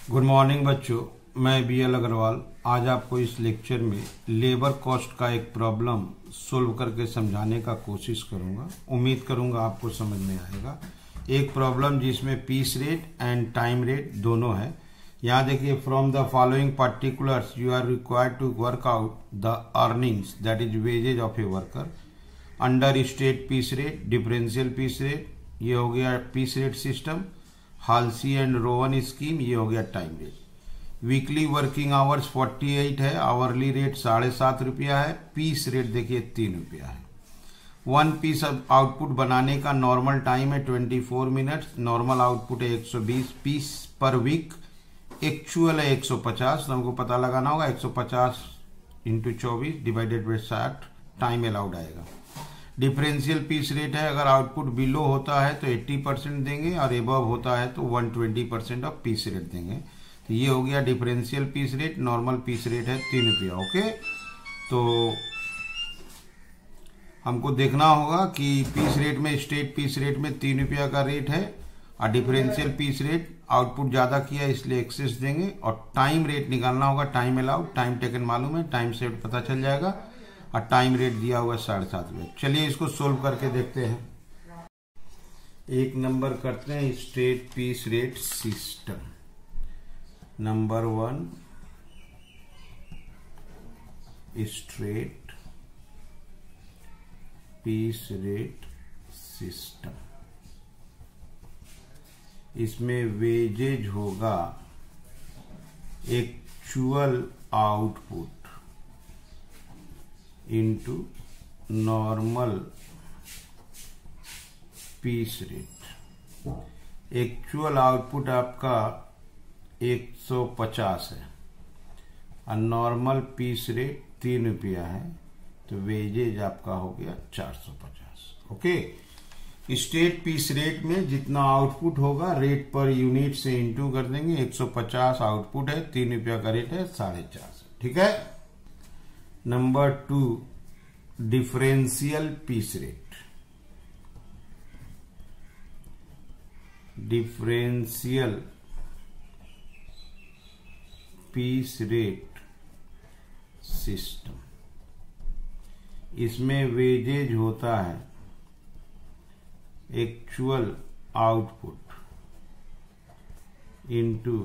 Good morning बच्चों, मैं BL Agarwal आज आपको इस लेक्चर में लेबर कॉस्ट का एक प्रॉब्लम सोल्व करके समझाने का कोशिश करूंगा। उम्मीद करूंगा आपको समझ में आएगा। एक प्रॉब्लम जिसमें piece rate and time rate दोनों है। यहाँ देखिए, from the following particulars you are required to work out the earnings that is wages of a worker under straight piece rate, differential piece rate, ये हो गया piece rate system, Halsey and Rowan scheme, ये हो गया time rate. Weekly working hours 48 है, hourly rate 7.5 रुपया है, piece rate देखिए 3 रुपया है। वन पीस आउटपुट बनाने का नॉर्मल टाइम है 24 मिनट्स, नॉर्मल आउटपुट है 120 पीस पर वीक, एक्चुअल है 150। तो हमको पता लगाना होगा 150 × 24 डिवाइडेड बाई 60 टाइम अलाउड आएगा। डिफरेंशियल पीस रेट है, अगर आउटपुट बिलो होता है तो 80% देंगे और एबव होता है तो 120% ऑफ पीस रेट देंगे। तो ये हो गया differential piece rate. Normal piece rate है 3 रुपया। ओके, तो हमको देखना होगा कि पीस रेट में, स्टेट पीस रेट में 3 रुपया का रेट है और डिफरेंशियल पीस रेट आउटपुट ज्यादा किया इसलिए एक्सेस देंगे, और टाइम रेट निकालना होगा। टाइम अलाउड, टाइम टेकन मालूम है, टाइम सेव्ड पता चल जाएगा, और टाइम रेट दिया हुआ 7.5 रुपये। चलिए इसको सोल्व करके देखते हैं। एक नंबर करते हैं state piece rate system. Number 1 straight piece rate system. इसमें वेजेज होगा actual output into normal piece rate. Actual output आपका 150 है और नॉर्मल पीस रेट 3 रुपया है, तो वेजेज आपका हो गया 450। ओके, स्टेट पीस रेट में जितना आउटपुट होगा रेट पर यूनिट से इंटू कर देंगे। 150 आउटपुट है, 3 रुपया का रेट है, 4.5। ठीक है। Number 2 differential piece rate. Differential piece rate system. इसमें वेजेज होता है actual output into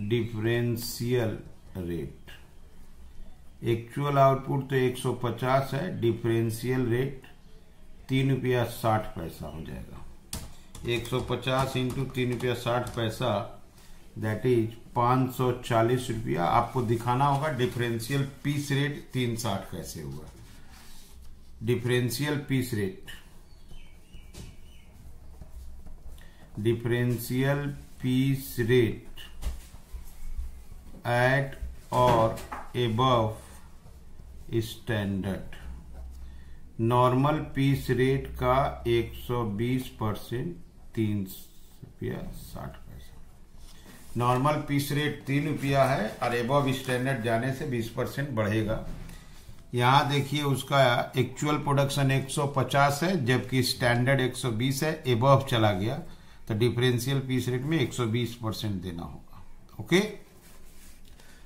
differential rate. Actual output तो 150 है, डिफरेंशियल रेट 3 रुपया 60 पैसा हो जाएगा। 150 इंटू 3 रुपया 60 पैसा दैट इज 540 रुपया। आपको दिखाना होगा डिफरेंशियल पीस रेट 360 कैसे हुआ। Differential piece rate, differential piece rate at or above standard. Normal piece rate का 120% 3 रुपया 60 पैसा। नॉर्मल पीस रेट 3 रुपया है और एबव स्टैंडर्ड जाने से 20% बढ़ेगा। यहाँ देखिए उसका एक्चुअल प्रोडक्शन 150 है जबकि स्टैंडर्ड 120 है, एबव चला गया तो डिफरेंशियल पीस रेट में 120% देना होगा। ओके,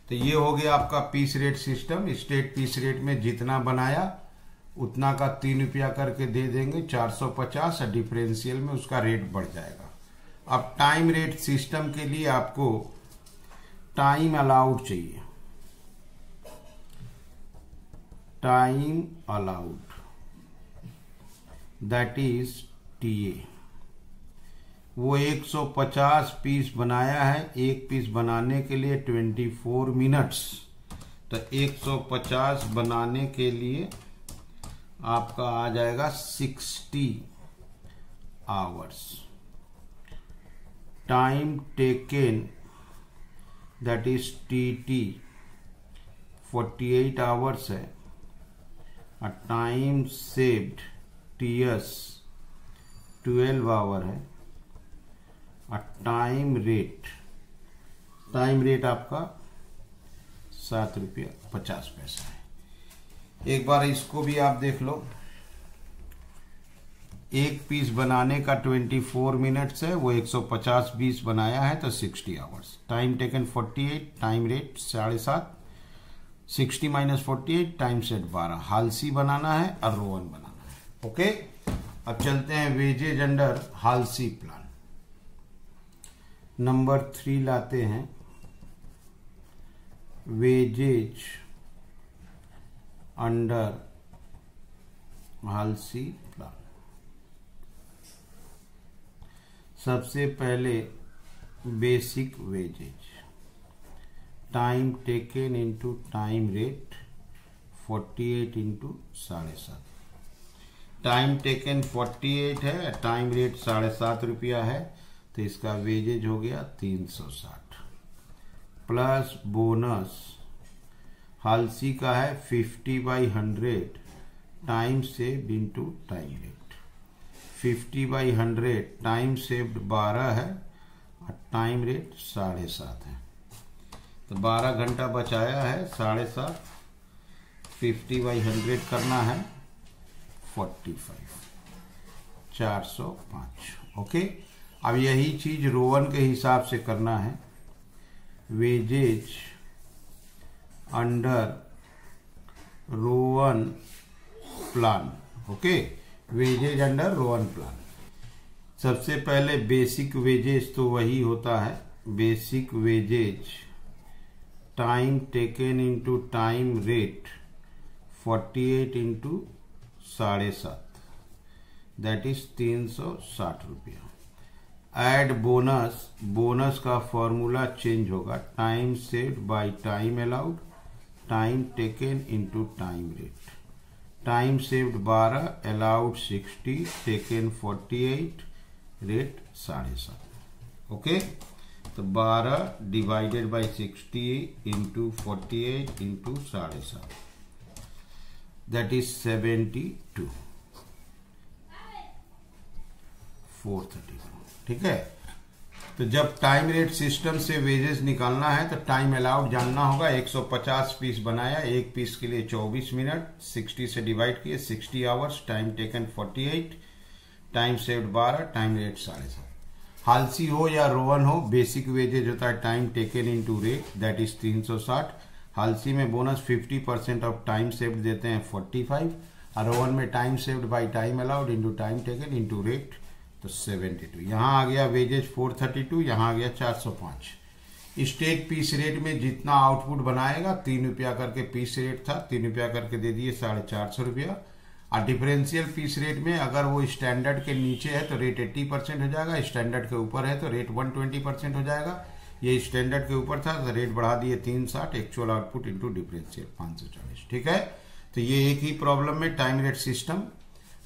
तो ये हो गया आपका piece rate system. State piece rate में जितना बनाया उतना का 3 रुपया करके दे देंगे 450, और डिफरेंशियल में उसका रेट बढ़ जाएगा। अब टाइम रेट सिस्टम के लिए आपको टाइम अलाउड चाहिए। Time allowed that is TA। वो 150 पीस बनाया है, एक पीस बनाने के लिए 24 मिनट्स, तो 150 बनाने के लिए आपका आ जाएगा 60 hours. Time taken that is TT 48 hours है, और टाइम सेव्ड TS 12 आवर है, और टाइम रेट आपका 7 रुपया 50 पैसा है। एक बार इसको भी आप देख लो। एक पीस बनाने का 24 मिनट्स है, वो 150 पीस बनाया है तो 60 hours. Time taken 48, time rate 7.5, 60 - 48, time set 12। Halsey बनाना है और रोवन बनाना है। ओके, अब चलते हैं wages under Halsey plan. Number 3 लाते हैं, वेजेज अंडर हालसी प्लान। सबसे पहले basic wages, time taken into time rate 48 into 7.5। Time taken 48 है, टाइम रेट 7.5 रुपया है, तो इसका वेजेज हो गया 360 प्लस बोनस हालसी का है 50/100 time saved into time rate. 50/100 time saved 12 है और टाइम रेट 7.5 है, तो 12 घंटा बचाया है। 7.5 50/100 करना है 45, 405। ओके, अब यही चीज रोवन के हिसाब से करना है। Wages under Rowan plan. Okay, wages under Rowan plan. सबसे पहले बेसिक वेजेज तो वही होता है, basic wages time taken into time rate 48 into 7.5, that is 360 रुपया। एड बोनस, बोनस का फॉर्मूला चेंज होगा, time saved by time allowed, time taken into time rate. Time saved 12, allowed 60, taken 48, rate 7.5। Okay, तो 12 divided by 60 into 48 into 7.5, that is 72, 432। ठीक है, तो जब time rate system से wages निकालना है तो टाइम अलाउड जानना होगा। 150 पीस बनाया, एक पीस के लिए 24 मिनट, 60 से डिवाइड किए 60 hours, time taken 48, time saved 12, time rate 7.5। Halsi हो या रोवन हो, बेसिक वेजेज होता है time taken into rate, that is 360। Halsi में बोनस 50% ऑफ टाइम सेव्ड देते हैं 45, और रोवन में time saved by time allowed into time taken into rate, तो 72। यहां आ गया वेजेज 432, यहां आ गया 405। स्टेट पीस रेट में जितना आउटपुट बनाएगा 3 रुपया करके पीस रेट था, 3 रुपया करके दे दिए 450 रुपया। और डिफरेंशियल पीस रेट में अगर वो स्टैंडर्ड के नीचे है तो रेट 80% हो जाएगा, स्टैंडर्ड के ऊपर है तो रेट 120% हो जाएगा। ये स्टैंडर्ड के ऊपर था तो रेट बढ़ा दिए 360, एक्चुअल आउटपुट इंटू डिफरेंशियल 540। ठीक है, तो ये एक ही प्रॉब्लम में time rate system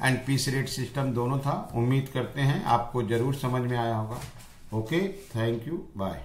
and piece rate system दोनों था। उम्मीद करते हैं आपको जरूर समझ में आया होगा। Okay, thank you, bye.